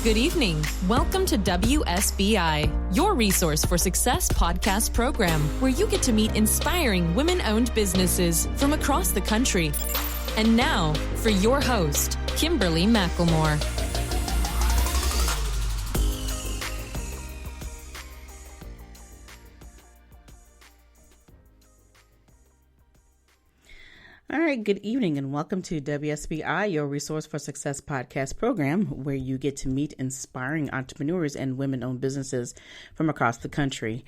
Good evening. Welcome to WSBI, your resource for success podcast program, where you get to meet inspiring women-owned businesses from across the country. And now, for your host, Kimberly McLemore. All right, good evening and welcome to WSBI, your Resource for Success podcast program, where you get to meet inspiring entrepreneurs and women-owned businesses from across the country.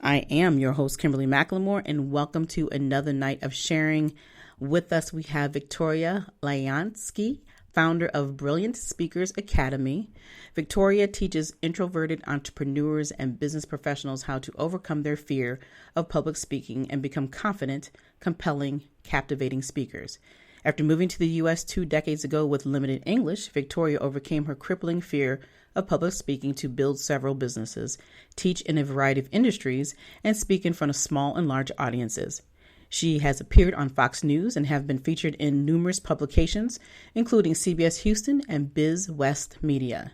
I am your host, Kimberly McLemore, and welcome to another night of sharing. With us, we have Victoria Lioznyansky, founder of Brilliant Speakers Academy. Victoria teaches introverted entrepreneurs and business professionals how to overcome their fear of public speaking and become confident, compelling, captivating speakers. After moving to the U.S. 2 decades ago with limited English, Victoria overcame her crippling fear of public speaking to build several businesses, teach in a variety of industries, and speak in front of small and large audiences. She has appeared on Fox News and have been featured in numerous publications, including CBS Houston and BizWest Media.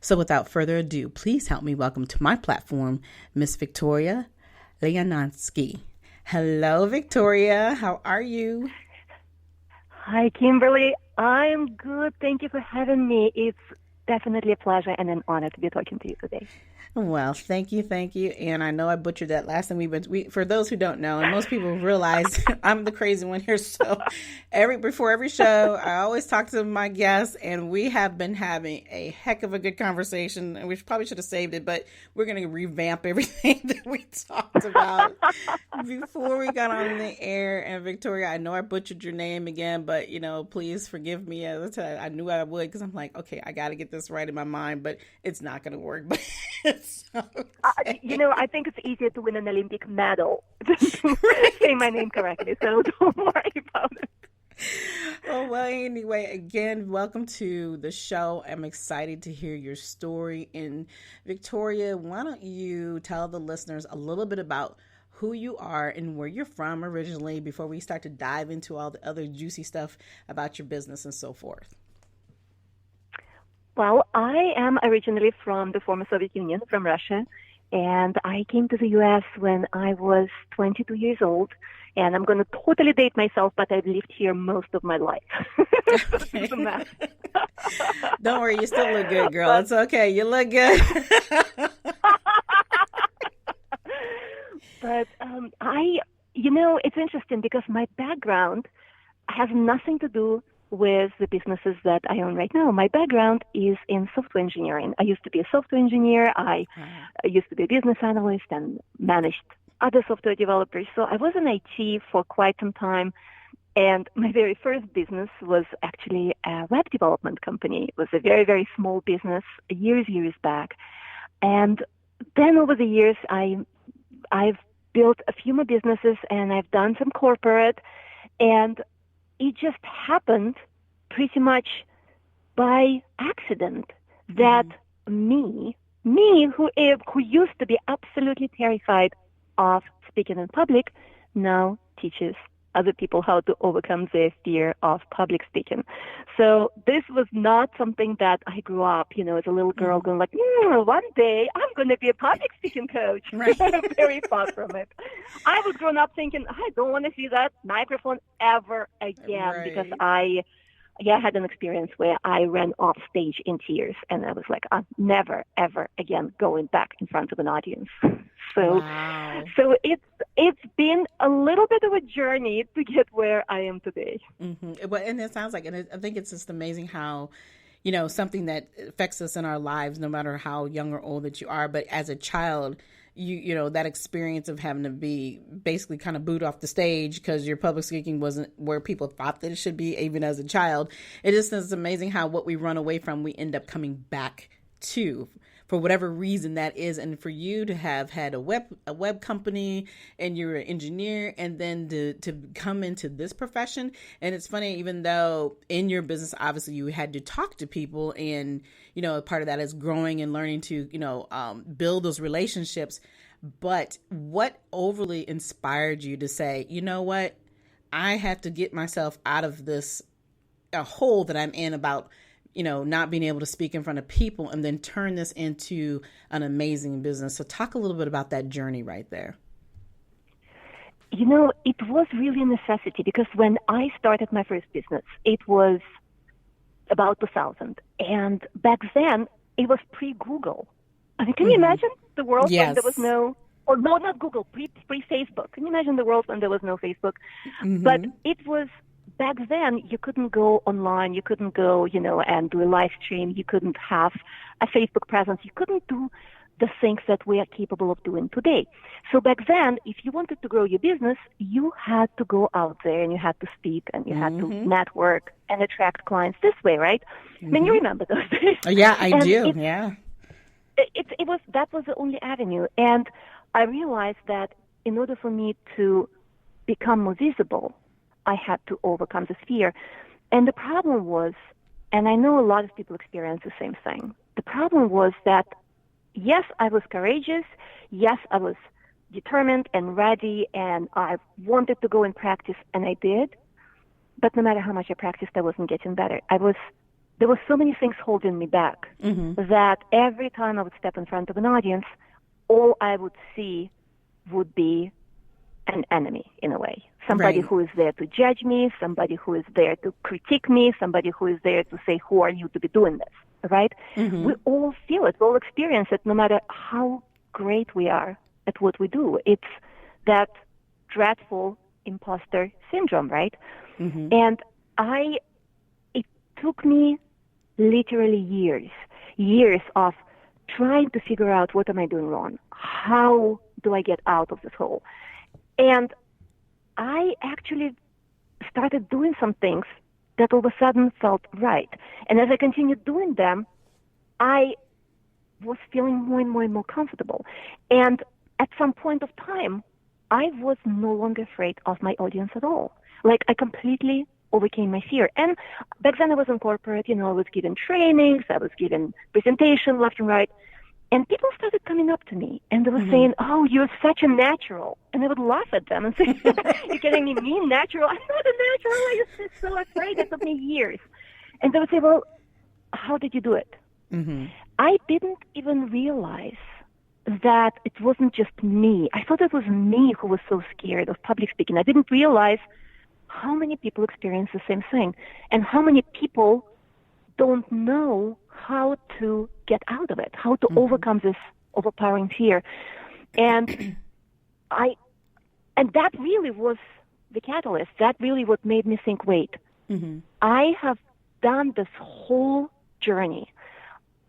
So without further ado, please help me welcome to my platform, Miss Victoria Lioznyansky. Hello, Victoria. How are you? Hi, Kimberly. I'm good. Thank you for having me. It's definitely a pleasure and an honor to be talking to you today. Well, thank you. And I know I butchered that last time for those who don't know, and most people realize I'm the crazy one here. So before every show, I always talk to my guests, and we have been having a heck of a good conversation, and we probably should have saved it, but we're going to revamp everything that we talked about before we got on the air. And Victoria, I know I butchered your name again, but please forgive me. I knew I would, because I'm like, okay, I got to get this right in my mind, but it's not going to work. But I think it's easier to win an Olympic medal to say my name correctly, so don't worry about it. Well, anyway, again, welcome to the show. I'm excited to hear your story. And Victoria, why don't you tell the listeners a little bit about who you are and where you're from originally before we start to dive into all the other juicy stuff about your business and so forth. Well, I am originally from the former Soviet Union, from Russia, and I came to the U.S. when I was 22 years old, and I'm going to totally date myself, but I've lived here most of my life. Okay. Don't worry, you still look good, girl. It's okay. You look good. But it's interesting because my background has nothing to do with the businesses that I own right now. My background is in software engineering. I used to be a software engineer. I used to be a business analyst and managed other software developers. So I was in IT for quite some time. And my very first business was actually a web development company. It was a very, very small business years back. And then over the years, I've built a few more businesses and I've done some corporate, and it just happened pretty much by accident that me who used to be absolutely terrified of speaking in public now teaches other people how to overcome their fear of public speaking. So this was not something that I grew up, as a little girl going like, one day I'm going to be a public speaking coach. Right. Very far from it. I was grown up thinking, I don't want to see that microphone ever again, right. Because I had an experience where I ran off stage in tears, and I was like, I'm never, ever again going back in front of an audience. Wow. So it's been a little bit of a journey to get where I am today. Mm-hmm. Well, and it sounds like, and I think it's just amazing how, something that affects us in our lives, no matter how young or old that you are, but as a child, you know, that experience of having to be basically kind of booed off the stage because your public speaking wasn't where people thought that it should be, even as a child. It just is amazing how what we run away from, we end up coming back to, for whatever reason that is. And for you to have had a web company, and you're an engineer, and then to come into this profession. And it's funny, even though in your business, obviously you had to talk to people, and, you know, part of that is growing and learning to, you know, build those relationships. But what overly inspired you to say, you know what, I have to get myself out of this hole that I'm in about not being able to speak in front of people and then turn this into an amazing business. So talk a little bit about that journey right there. It was really a necessity because when I started my first business, it was about 2000. And back then, it was pre-Google. I mean, can you imagine the world when there was not Google, pre-Facebook. Can you imagine the world when there was no Facebook? But it was, back then, you couldn't go online, you couldn't go, and do a live stream, you couldn't have a Facebook presence, you couldn't do the things that we are capable of doing today. So back then, if you wanted to grow your business, you had to go out there and you had to speak and you had to network and attract clients this way, right? I mean, you remember those days. Yeah, I do. Yeah. That was the only avenue. And I realized that in order for me to become more visible, I had to overcome this fear. And the problem was, and I know a lot of people experience the same thing, the problem was that yes, I was courageous. Yes, I was determined and ready, and I wanted to go and practice, and I did. But no matter how much I practiced, I wasn't getting better. There were so many things holding me back that every time I would step in front of an audience, all I would see would be an enemy, in a way. Somebody who is there to judge me, somebody who is there to critique me, somebody who is there to say, who are you to be doing this, right? We all feel it, we all experience it, no matter how great we are at what we do. It's that dreadful imposter syndrome, right? And it took me literally years of trying to figure out, what am I doing wrong? How do I get out of this hole? And I actually started doing some things that all of a sudden felt right. And as I continued doing them, I was feeling more and more and more comfortable. And at some point of time, I was no longer afraid of my audience at all. Like, I completely overcame my fear. And back then I was in corporate, I was giving trainings, I was giving presentations left and right. And people started coming up to me, and they were saying, oh, you're such a natural. And I would laugh at them and say, you're getting me natural? I'm not a natural. I was just so afraid. It took me years. And they would say, well, how did you do it? I didn't even realize that it wasn't just me. I thought it was me who was so scared of public speaking. I didn't realize how many people experience the same thing and how many people don't know how to get out of it, how to overcome this overpowering fear. And that really was the catalyst. That really what made me think, wait, I have done this whole journey.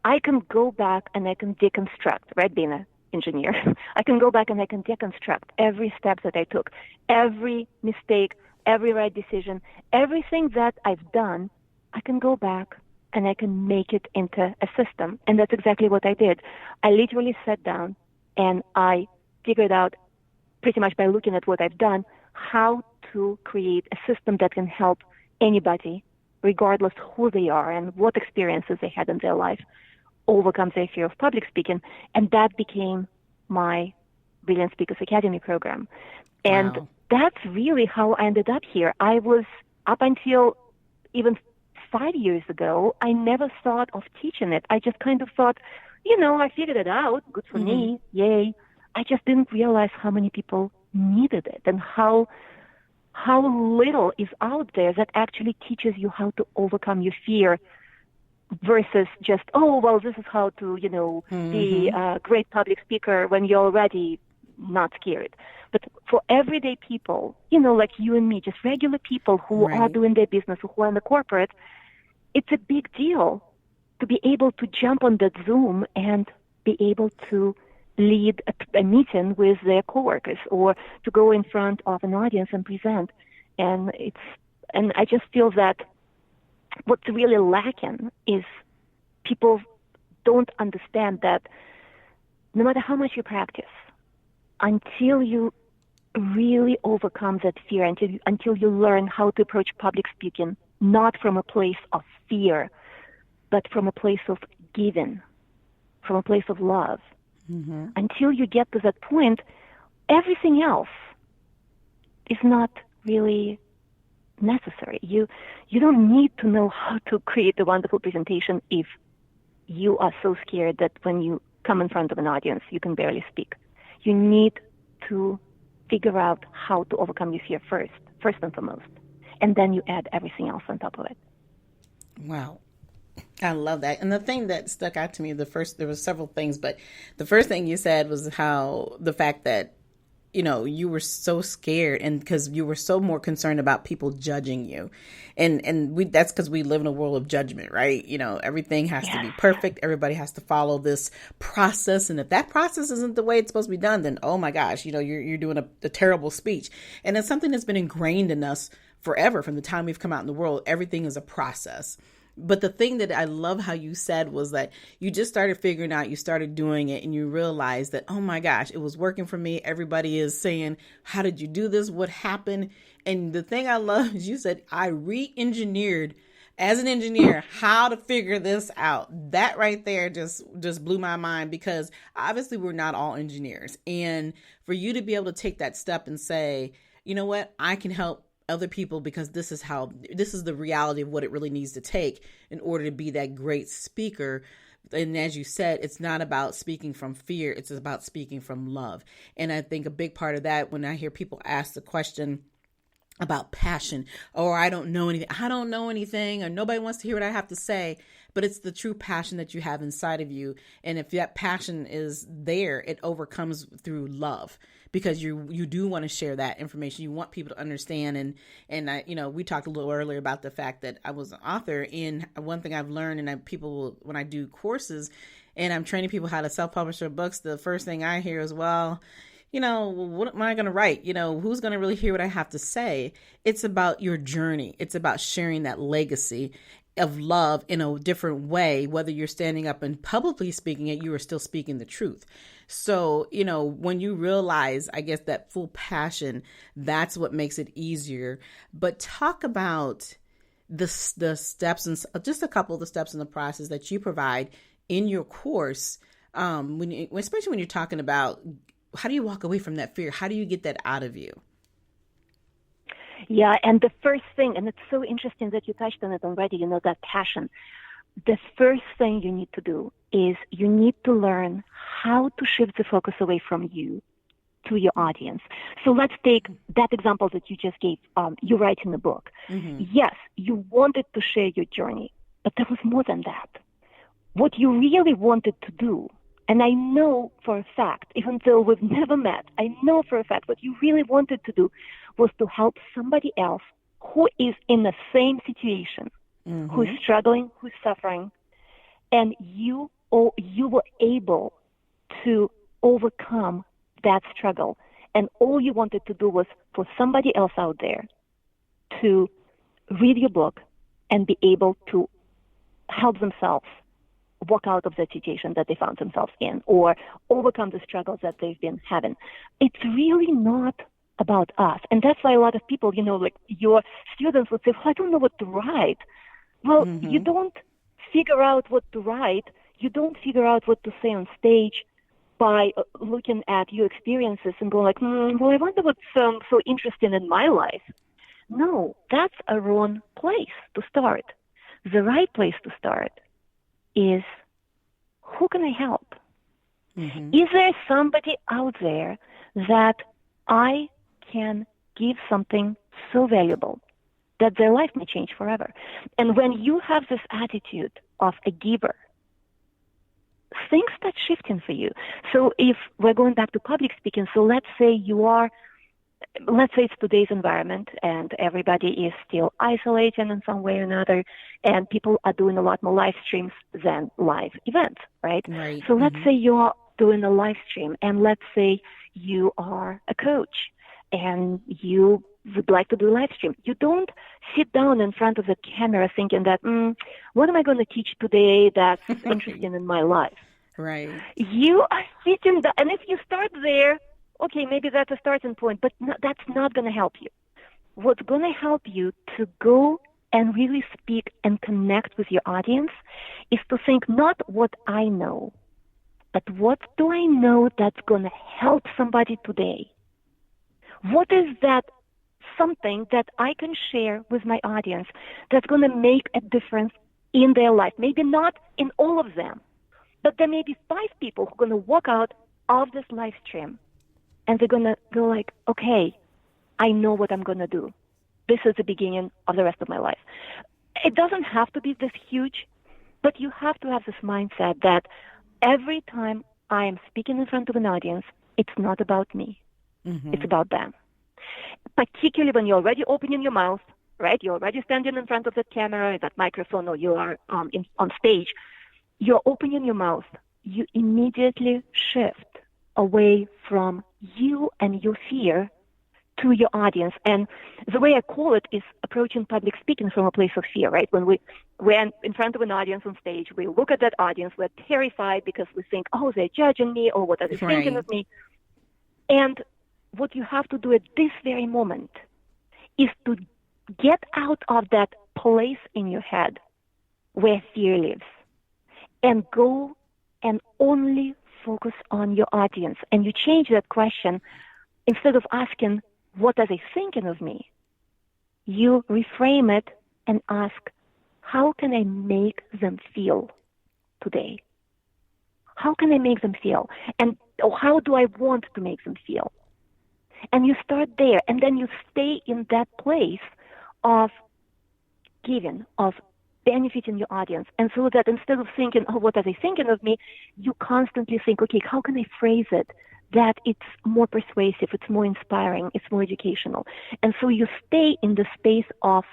I can go back and I can deconstruct, right, being an engineer. I can go back and I can deconstruct every step that I took, every mistake, every right decision, everything that I've done. I can go back and I can make it into a system. And that's exactly what I did. I literally sat down and I figured out, pretty much by looking at what I've done, how to create a system that can help anybody, regardless who they are and what experiences they had in their life, overcome their fear of public speaking. And that became my Brilliant Speakers Academy program. And that's really how I ended up here. I was, up until even 5 years ago, I never thought of teaching it. I just kind of thought, I figured it out. Good for me. Yay. I just didn't realize how many people needed it and how little is out there that actually teaches you how to overcome your fear versus just, this is how to, be a great public speaker when you're already not scared. But for everyday people, like you and me, just regular people who are doing their business, who are in the corporate, it's a big deal to be able to jump on that Zoom and be able to lead a meeting with their coworkers or to go in front of an audience and present. And I just feel that what's really lacking is people don't understand that no matter how much you practice, until you really overcome that fear, until you learn how to approach public speaking, not from a place of fear, but from a place of giving, from a place of love. Until you get to that point, everything else is not really necessary. You don't need to know how to create a wonderful presentation if you are so scared that when you come in front of an audience, you can barely speak. You need to figure out how to overcome your fear first and foremost. And then you add everything else on top of it. Wow. I love that. And the thing that stuck out to me, there was several things, but the first thing you said was how the fact that, you were so scared and because you were so more concerned about people judging you. And that's because we live in a world of judgment, right? Everything has to be perfect. Everybody has to follow this process. And if that process isn't the way it's supposed to be done, then, oh my gosh, you're doing a terrible speech. And it's something that's been ingrained in us forever from the time we've come out in the world. Everything is a process. But the thing that I love how you said was that you just started figuring out, you started doing it, and you realized that, oh my gosh, it was working for me. Everybody is saying, how did you do this? What happened? And the thing I love is you said, I re-engineered as an engineer how to figure this out. That right there just blew my mind, because obviously we're not all engineers. And for you to be able to take that step and say, you know what, I can help other people because this is the reality of what it really needs to take in order to be that great speaker. And as you said, it's not about speaking from fear. It's about speaking from love. And I think a big part of that, when I hear people ask the question about passion, or I don't know anything, or nobody wants to hear what I have to say, but it's the true passion that you have inside of you. And if that passion is there, it overcomes through love, because you do want to share that information. You want people to understand. And I, we talked a little earlier about the fact that I was an author, and one thing I've learned, and when I do courses and I'm training people how to self-publish their books, the first thing I hear is, well, what am I going to write? Who's going to really hear what I have to say? It's about your journey. It's about sharing that legacy of love in a different way. Whether you're standing up and publicly speaking it, you are still speaking the truth. So, when you realize, I guess, that full passion, that's what makes it easier. But talk about the steps, and just a couple of the steps in the process that you provide in your course, especially when you're talking about how do you walk away from that fear? How do you get that out of you? Yeah, and the first thing, and it's so interesting that you touched on it already, that passion. The first thing you need to do is you need to learn how to shift the focus away from you to your audience. So let's take that example that you just gave. You writing a book. Mm-hmm. Yes, you wanted to share your journey, but there was more than that. What you really wanted to do, and I know for a fact, even though we've never met, I know for a fact what you really wanted to do was to help somebody else who is in the same situation, mm-hmm. who's struggling, who's suffering, and you were able to overcome that struggle. And all you wanted to do was for somebody else out there to read your book and be able to help themselves walk out of the situation that they found themselves in, or overcome the struggles that they've been having. It's really not about us. And that's why a lot of people, like your students would say, well, I don't know what to write. Well, mm-hmm. You don't figure out what to write. You don't figure out what to say on stage by looking at your experiences and going like, well, I wonder what's so interesting in my life. No, that's a wrong place to start. The right place to start is, who can I help? Mm-hmm. Is there somebody out there that I can give something so valuable that their life may change forever? And when you have this attitude of a giver, things start shifting for you. So if we're going back to public speaking, so let's say it's today's environment and everybody is still isolating in some way or another, and people are doing a lot more live streams than live events, right? So let's say you're doing a live stream, and let's say you are a coach and you would like to do a live stream. You don't sit down in front of the camera thinking that, what am I going to teach today that's interesting in my life? Right. You are sitting down, and if you start there, okay, maybe that's a starting point, but that's not going to help you. What's going to help you to go and really speak and connect with your audience is to think not what I know, but what do I know that's going to help somebody today? What is that something that I can share with my audience that's going to make a difference in their life. Maybe not in all of them, but there may be 5 people who are going to walk out of this live stream and they're going to go like, okay, I know what I'm going to do. This is the beginning of the rest of my life. It doesn't have to be this huge, but you have to have this mindset that every time I am speaking in front of an audience, it's not about me. Mm-hmm. It's about them. Particularly when you're already opening your mouth, right? You're already standing in front of that camera, that microphone, or you are on stage. You're opening your mouth. You immediately shift away from you and your fear to your audience. And the way I call it is approaching public speaking from a place of fear, right? When we're in front of an audience on stage, we look at that audience, we're terrified because we think, oh, they're judging me, or what are they thinking of me? And what you have to do at this very moment is to get out of that place in your head where fear lives and go and only focus on your audience. And you change that question. Instead of asking, what are they thinking of me? You reframe it and ask, how can I make them feel today? How can I make them feel? And how do I want to make them feel? And you start there, and then you stay in that place of giving, of benefiting your audience. And so that instead of thinking, oh, what are they thinking of me? You constantly think, okay, how can I phrase it that it's more persuasive, it's more inspiring, it's more educational. And so you stay in the space of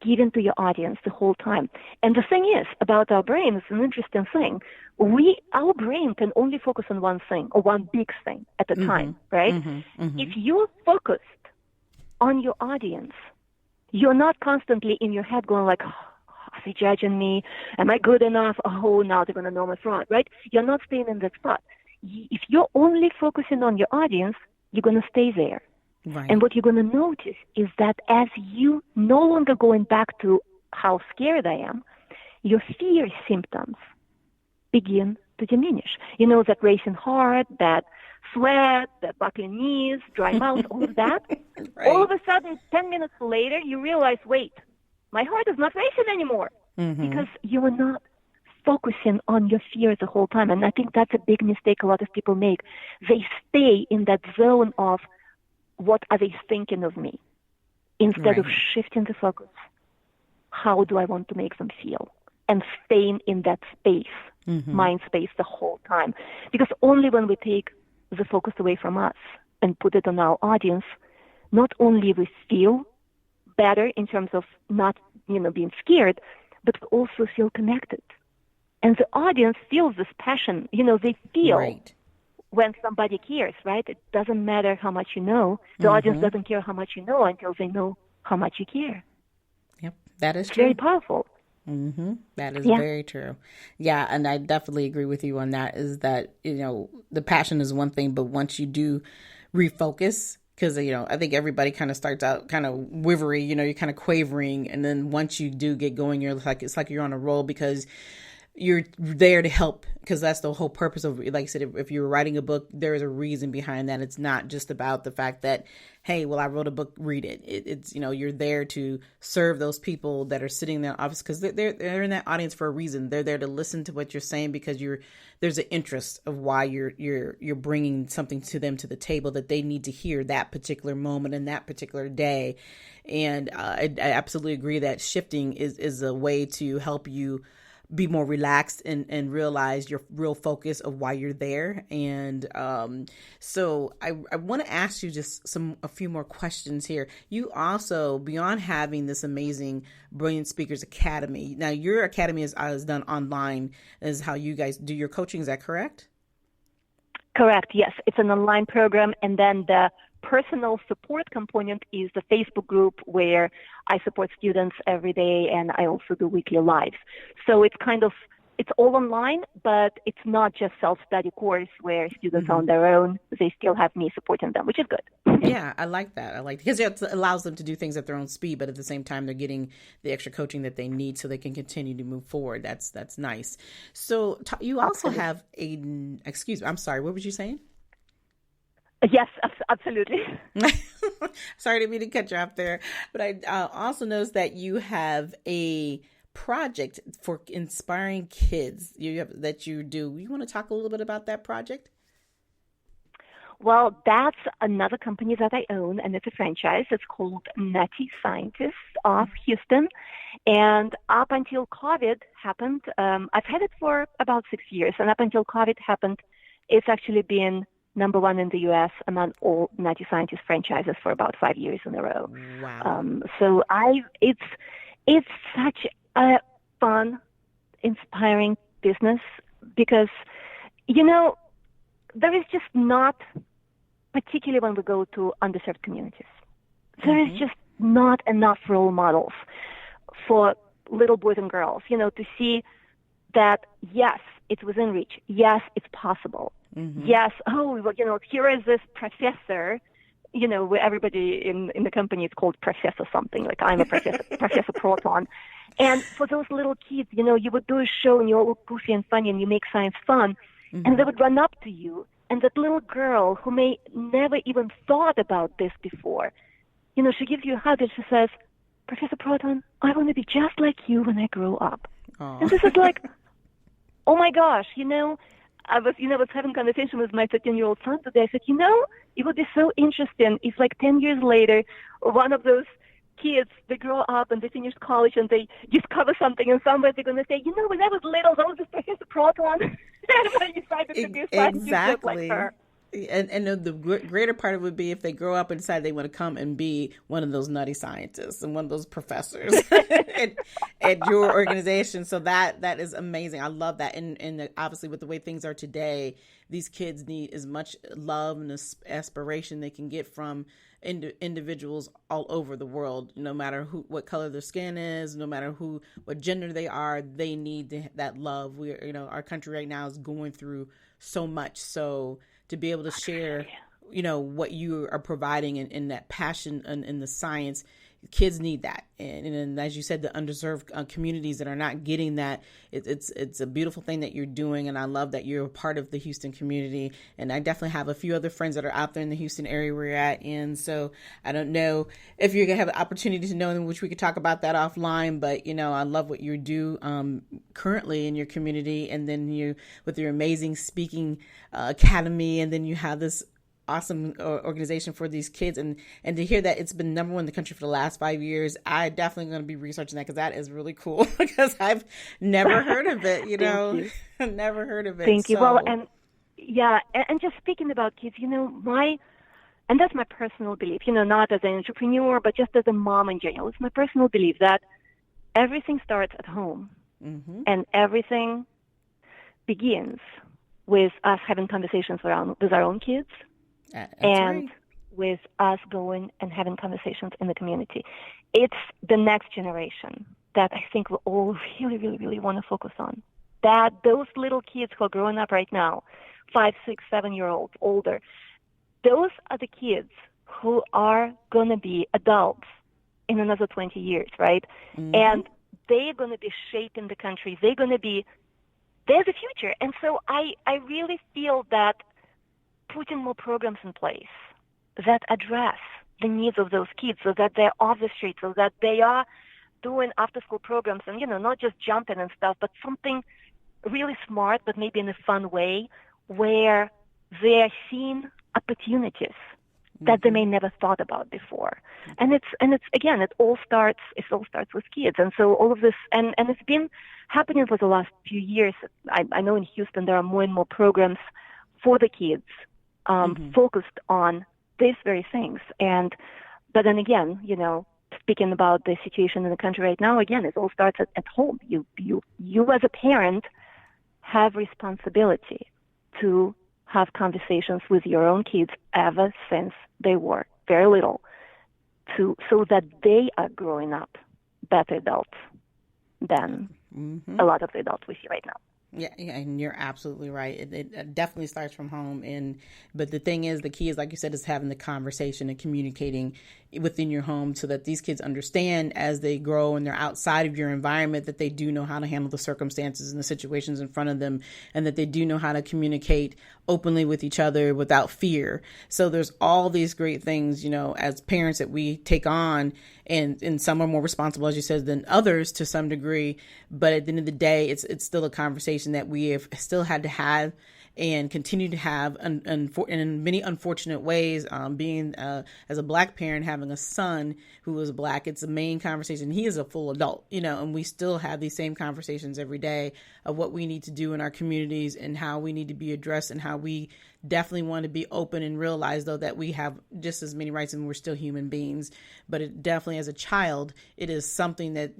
giving to your audience the whole time. And the thing is, about our brain, it's an interesting thing. Our brain can only focus on one thing, or one big thing at a time, right? Mm-hmm, mm-hmm. If you're focused on your audience, you're not constantly in your head going like, oh, are they judging me? Am I good enough? Oh, now they're going to know my fraud, right? You're not staying in that spot. If you're only focusing on your audience, you're going to stay there. Right. And what you're going to notice is that as you no longer going back to how scared I am, your fear symptoms begin to diminish. You know, that racing heart, that sweat, that buckling knees, dry mouth, all of that. Right. All of a sudden, 10 minutes later, you realize, wait, my heart is not racing anymore, because you are not focusing on your fear the whole time. And I think that's a big mistake a lot of people make. They stay in that zone of, what are they thinking of me? Instead of shifting the focus, how do I want to make them feel? And staying in that space, mind space, the whole time. Because only when we take the focus away from us and put it on our audience, not only we feel better in terms of not, being scared, but we also feel connected. And the audience feels this passion. They feel when somebody cares, right? It doesn't matter how much you know. The audience doesn't care how much you know until they know how much you care. Yep, that is it's true. Very powerful. That is very true. Yeah, and I definitely agree with you on that, is that, the passion is one thing, but once you do refocus, because, I think everybody kind of starts out kind of wivery, you're kind of quavering. And then once you do get going, it's like you're on a roll, because you're there to help, because that's the whole purpose of, like I said, if you're writing a book, there is a reason behind that. It's not just about the fact that, hey, well, I wrote a book, read it. It's, you're there to serve those people that are sitting in that office, because they're in that audience for a reason. They're there to listen to what you're saying, because there's an interest of why you're bringing something to them to the table that they need to hear that particular moment and that particular day. And I absolutely agree that shifting is a way to help you be more relaxed and realize your real focus of why you're there. And so I want to ask you just a few more questions here. You also, beyond having this amazing Brilliant Speakers Academy, now your academy is done online, is how you guys do your coaching. Is that correct? Correct. Yes. It's an online program. And then the personal support component is the Facebook group where I support students every day, and I also do weekly lives. So it's all online, but it's not just self-study course where students are on their own. They still have me supporting them, which is good. Yeah, I like that. Because it allows them to do things at their own speed, but at the same time, they're getting the extra coaching that they need so they can continue to move forward. That's nice. So you also have I'm sorry, what were you saying? Yes, absolutely. Sorry to mean to cut you off there, but I also noticed that you have a project for inspiring kids that you do. You want to talk a little bit about that project? Well, that's another company that I own, and it's a franchise. It's called Nutty Scientists of Houston. And up until COVID happened, I've had it for about 6 years. And up until COVID happened, it's actually been number one in the U.S. among all Nutty Scientist franchises for about 5 years in a row. Wow. So it's such a fun, inspiring business because, there is just not, particularly when we go to underserved communities, there is just not enough role models for little boys and girls, to see that, yes, it's within reach. Yes, it's possible. Yes, here is this professor, where everybody in the company is called Professor something, like I'm a professor, Professor Proton. And for those little kids, you would do a show and you're all goofy and funny and you make science fun. And they would run up to you. And that little girl who may never even thought about this before, she gives you a hug and she says, Professor Proton, I want to be just like you when I grow up. Aww. And this is like, oh my gosh, I was having a conversation with my 13-year-old son today. I said, it would be so interesting if like 10 years later, one of those kids, they grow up and they finish college and they discover something and somewhere they're going to say, when I was little, I was just Professor Proton. And I decided to do something just like her. And the greater part of it would be if they grow up and decide they want to come and be one of those nutty scientists and one of those professors at your organization. So that is amazing. I love that. And obviously with the way things are today, these kids need as much love and aspiration they can get from individuals all over the world, no matter what color their skin is, no matter what gender they are, they need that love. Our country right now is going through so much. So to be able to share, what you are providing in that passion and in the science, kids need that. And as you said, the underserved communities that are not getting that, it's a beautiful thing that you're doing. And I love that you're a part of the Houston community. And I definitely have a few other friends that are out there in the Houston area where you're at. And so I don't know if you're going to have an opportunity to know them, which we could talk about that offline. But, I love what you do currently in your community. And then you with your amazing speaking academy. And then you have this awesome organization for these kids, and to hear that it's been number one in the country for the last 5 years, I definitely going to be researching that because that is really cool because I've never heard of it, never heard of it. Thank you. Well, and just speaking about kids, and that's my personal belief, not as an entrepreneur, but just as a mom in general, it's my personal belief that everything starts at home and everything begins with us having conversations with our own kids. And with us going and having conversations in the community. It's the next generation that I think we all really, really, really want to focus on. That those little kids who are growing up right now, 5, 6, 7-year-olds, older, those are the kids who are going to be adults in another 20 years, right? And they're going to be shaping the country. They're the future. And so I really feel that putting more programs in place that address the needs of those kids so that they're off the street, so that they are doing after-school programs and, not just jumping and stuff, but something really smart, but maybe in a fun way where they're seeing opportunities that they may never thought about before. And it all starts with kids. And so all of this, and it's been happening for the last few years. I know in Houston there are more and more programs for the kids focused on these very things. But then again, speaking about the situation in the country right now, again, it all starts at home. You as a parent have responsibility to have conversations with your own kids ever since they were very little, so that they are growing up better adults than a lot of the adults we see right now. Yeah, and you're absolutely right. It definitely starts from home, but the thing is, the key is, like you said, is having the conversation and communicating within your home so that these kids understand as they grow and they're outside of your environment that they do know how to handle the circumstances and the situations in front of them, and that they do know how to communicate openly with each other without fear. So there's all these great things, as parents that we take on, and some are more responsible, as you said, than others to some degree. But at the end of the day, it's still a conversation that we have still had to have and continue to have in many unfortunate ways. Being as a Black parent, having a son who is Black, it's a main conversation. He is a full adult, and we still have these same conversations every day of what we need to do in our communities and how we need to be addressed and how we definitely want to be open and realize, though, that we have just as many rights and we're still human beings. But it definitely, as a child, it is something that,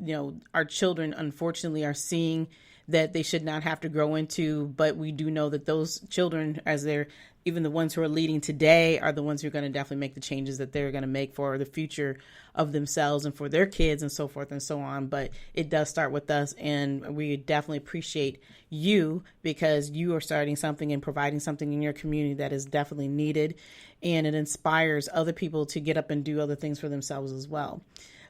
our children, unfortunately, are seeing that they should not have to grow into. But we do know that those children, as they're even the ones who are leading today, are the ones who are going to definitely make the changes that they're going to make for the future of themselves and for their kids and so forth and so on. But it does start with us, and we definitely appreciate you because you are starting something and providing something in your community that is definitely needed, and it inspires other people to get up and do other things for themselves as well.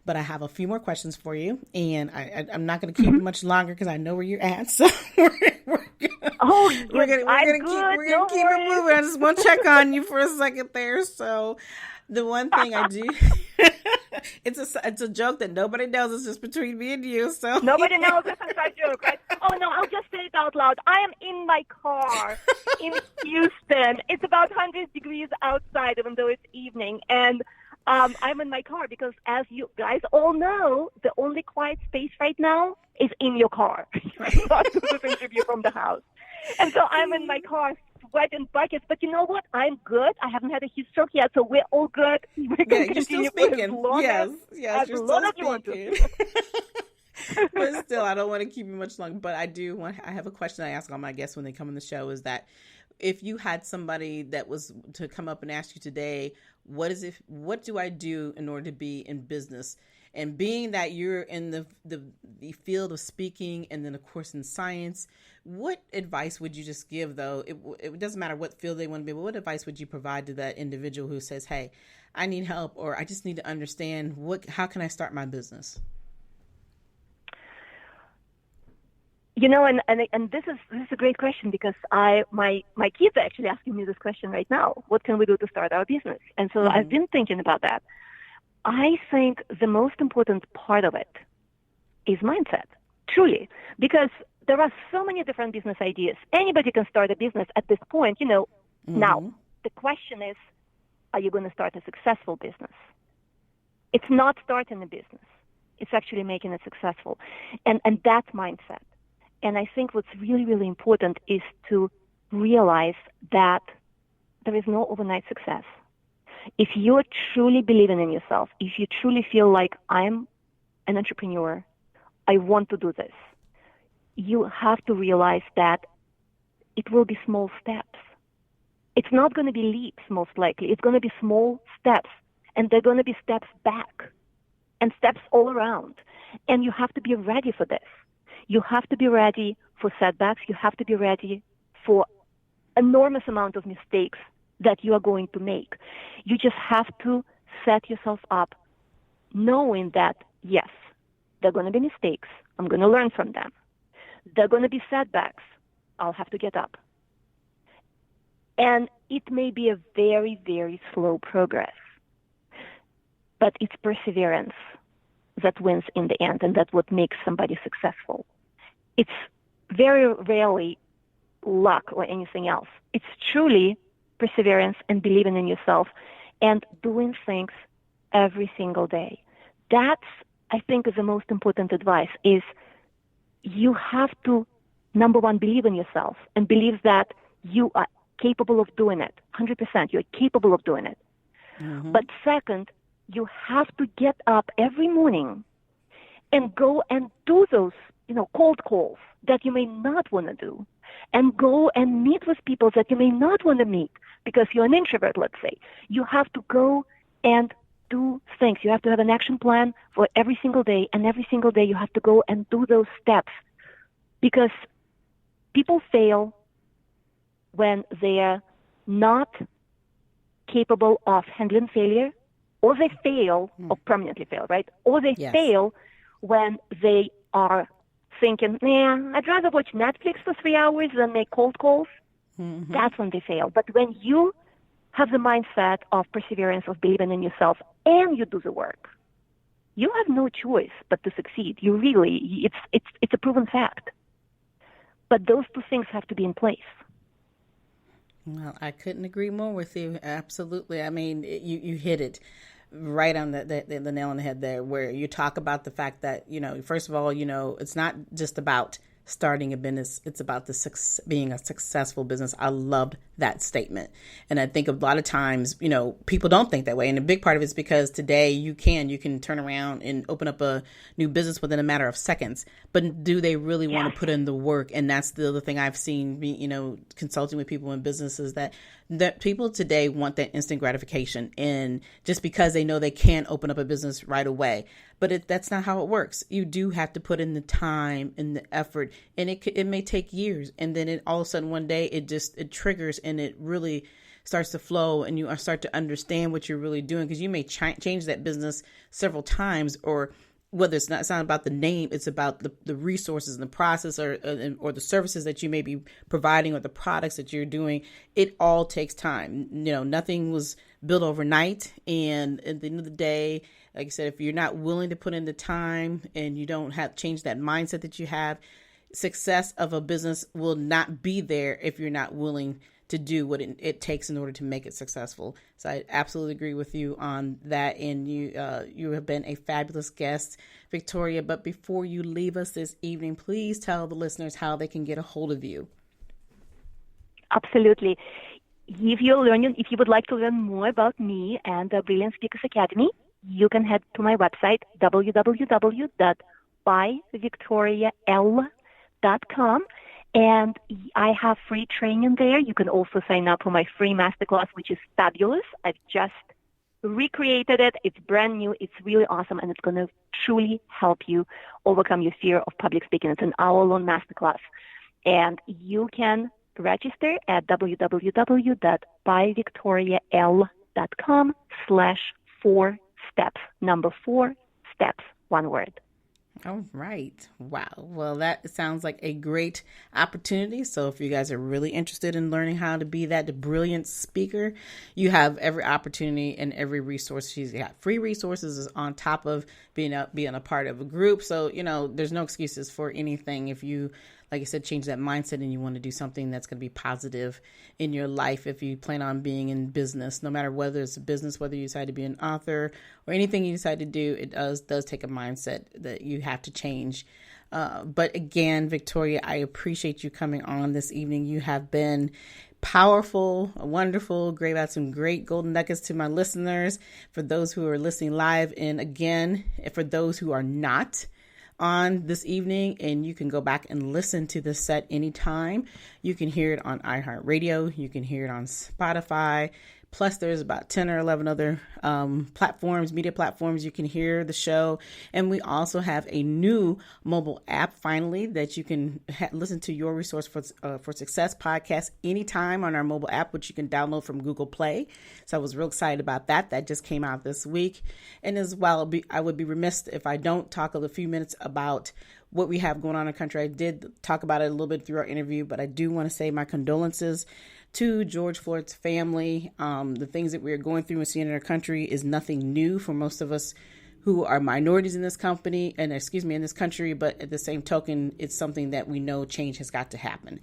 But I have a few more questions for you, and I'm not going to keep you much longer because I know where you're at. So we're gonna keep it moving. I just want to check on you for a second there. So the one thing I do, it's a joke that nobody knows. It's just between me and you. So nobody knows it's a inside joke, right? Oh no, I'll just say it out loud. I am in my car in Houston. It's about 100 degrees outside, even though it's evening, and I'm in my car because, as you guys all know, the only quiet space right now is in your car. You're not to this interview from the house. And so I'm in my car, sweating buckets. But you know what? I'm good. I haven't had a heat stroke yet, so we're all good. We're going to continue for as long as you want to. But still, I don't want to keep you much longer. But I have a question I ask all my guests when they come on the show, is that if you had somebody that was to come up and ask you today, what do I do in order to be in business? And being that you're in the field of speaking and then, of course, in science, what advice would you just give, though? It doesn't matter what field they want to be, but what advice would you provide to that individual who says, hey, I need help, or I just need to understand how can I start my business? And this is a great question because my kids are actually asking me this question right now. What can we do to start our business? And so I've been thinking about that. I think the most important part of it is mindset, truly, because there are so many different business ideas. Anybody can start a business at this point, Now, the question is, are you going to start a successful business? It's not starting a business. It's actually making it successful. And that's mindset. And I think what's really, really important is to realize that there is no overnight success. If you're truly believing in yourself, if you truly feel like I'm an entrepreneur, I want to do this, you have to realize that it will be small steps. It's not going to be leaps, most likely. It's going to be small steps, and they're going to be steps back and steps all around. And you have to be ready for this. You have to be ready for setbacks. You have to be ready for enormous amount of mistakes that you are going to make. You just have to set yourself up knowing that, yes, there are going to be mistakes. I'm going to learn from them. There are going to be setbacks. I'll have to get up. And it may be a very, very slow progress, but it's perseverance that wins in the end, and that's what makes somebody successful. It's very rarely luck or anything else. It's truly perseverance and believing in yourself and doing things every single day. That's, I think, is the most important advice, is you have to, number one, believe in yourself and believe that you are capable of doing it. 100%, you're capable of doing it. Mm-hmm. But second, you have to get up every morning and go and do those, cold calls that you may not want to do, and go and meet with people that you may not want to meet because you're an introvert, let's say. You have to go and do things. You have to have an action plan for every single day, and every single day you have to go and do those steps, because People fail when they're not capable of handling failure, or they fail or permanently fail, right? Or they fail when they are thinking, I'd rather watch Netflix for 3 hours than make cold calls. Mm-hmm. That's when they fail. But when you have the mindset of perseverance, of believing in yourself, and you do the work, you have no choice but to succeed. You really, it's a proven fact. But those two things have to be in place. Well, I couldn't agree more with you. Absolutely. I mean, you hit it right on the nail on the head there, where you talk about the fact that, first of all, it's not just about starting a business. It's about being a successful business. I loved that statement. And I think a lot of times, people don't think that way. And a big part of it is because today you can turn around and open up a new business within a matter of seconds. But do they really want to put in the work? And that's the other thing I've seen, consulting with people in businesses, that people today want that instant gratification. And just because they know they can open up a business right away. But that's not how it works. You do have to put in the time and the effort, and it may take years. And then all of a sudden one day it triggers and it really starts to flow, and you start to understand what you're really doing, because you may change that business several times, or whether it's not about the name, it's about the resources and the process or the services that you may be providing, or the products that you're doing. It all takes time. Nothing was built overnight. And at the end of the day, like I said, if you're not willing to put in the time and you don't have change that mindset that you have, success of a business will not be there if you're not willing to do what it takes in order to make it successful. So I absolutely agree with you on that. And you have been a fabulous guest, Victoria. But before you leave us this evening, please tell the listeners how they can get a hold of you. Absolutely. If you would like to learn more about me and the Brilliant Speakers Academy, you can head to my website, www.byvictorial.com. And I have free training there. You can also sign up for my free masterclass, which is fabulous. I've just recreated it. It's brand new. It's really awesome. And it's going to truly help you overcome your fear of public speaking. It's an hour-long masterclass. And you can register at www.byvictorial.com/4steps. Number 4 steps, one word. All right. Wow. Well, that sounds like a great opportunity. So if you guys are really interested in learning how to be that brilliant speaker, you have every opportunity and every resource. She's got free resources on top of being a part of a group. So, there's no excuses for anything. If you, like I said, change that mindset and you want to do something that's going to be positive in your life, if you plan on being in business, no matter whether it's a business, whether you decide to be an author or anything you decide to do, it does take a mindset that you have to change. But again, Victoria, I appreciate you coming on this evening. You have been powerful, wonderful, great, about some great golden nuggets to my listeners, for those who are listening live. And again, for those who are not on this evening, and you can go back and listen to this set anytime. You can hear it on iHeartRadio. You can hear it on Spotify. Plus, there's about 10 or 11 other media platforms you can hear the show. And we also have a new mobile app, finally, that you can listen to Your Resource for Success podcast anytime on our mobile app, which you can download from Google Play. So I was real excited about that. That just came out this week. And as well, I would be remiss if I don't talk a few minutes about what we have going on in the country. I did talk about it a little bit through our interview, but I do want to say my condolences to George Floyd's family. The things that we are going through and seeing in our country is nothing new for most of us who are minorities in this country. But at the same token, it's something that we know change has got to happen.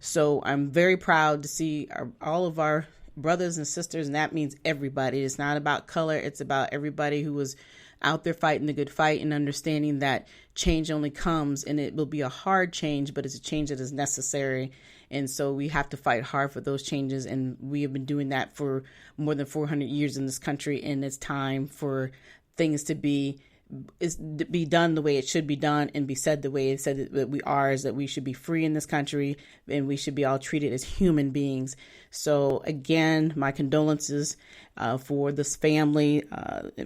So I'm very proud to see all of our brothers and sisters, and that means everybody. It's not about color. It's about everybody who was out there fighting the good fight and understanding that change only comes, and it will be a hard change, but it's a change that is necessary. And so we have to fight hard for those changes. And we have been doing that for more than 400 years in this country. And it's time for things to be done the way it should be done, and be said the way it said that we are, is that we should be free in this country, and we should be all treated as human beings. So again, my condolences for this family,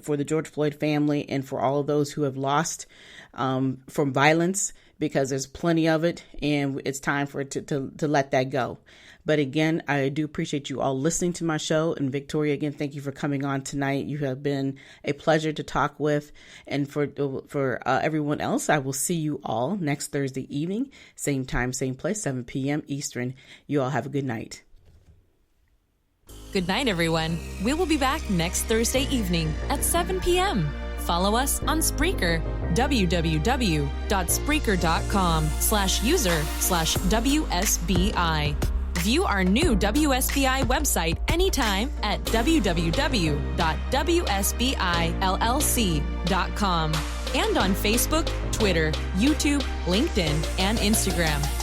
for the George Floyd family, and for all of those who have lost from violence, because there's plenty of it and it's time for it to let that go. But again, I do appreciate you all listening to my show. And Victoria, again, thank you for coming on tonight. You have been a pleasure to talk with. And for everyone else, I will see you all next Thursday evening, same time, same place, 7 p.m. Eastern. You all have a good night. Good night, everyone. We will be back next Thursday evening at 7 p.m. Follow us on Spreaker, www.spreaker.com/user/WSBI. View our new WSBI website anytime at www.wsbillc.com and on Facebook, Twitter, YouTube, LinkedIn, and Instagram.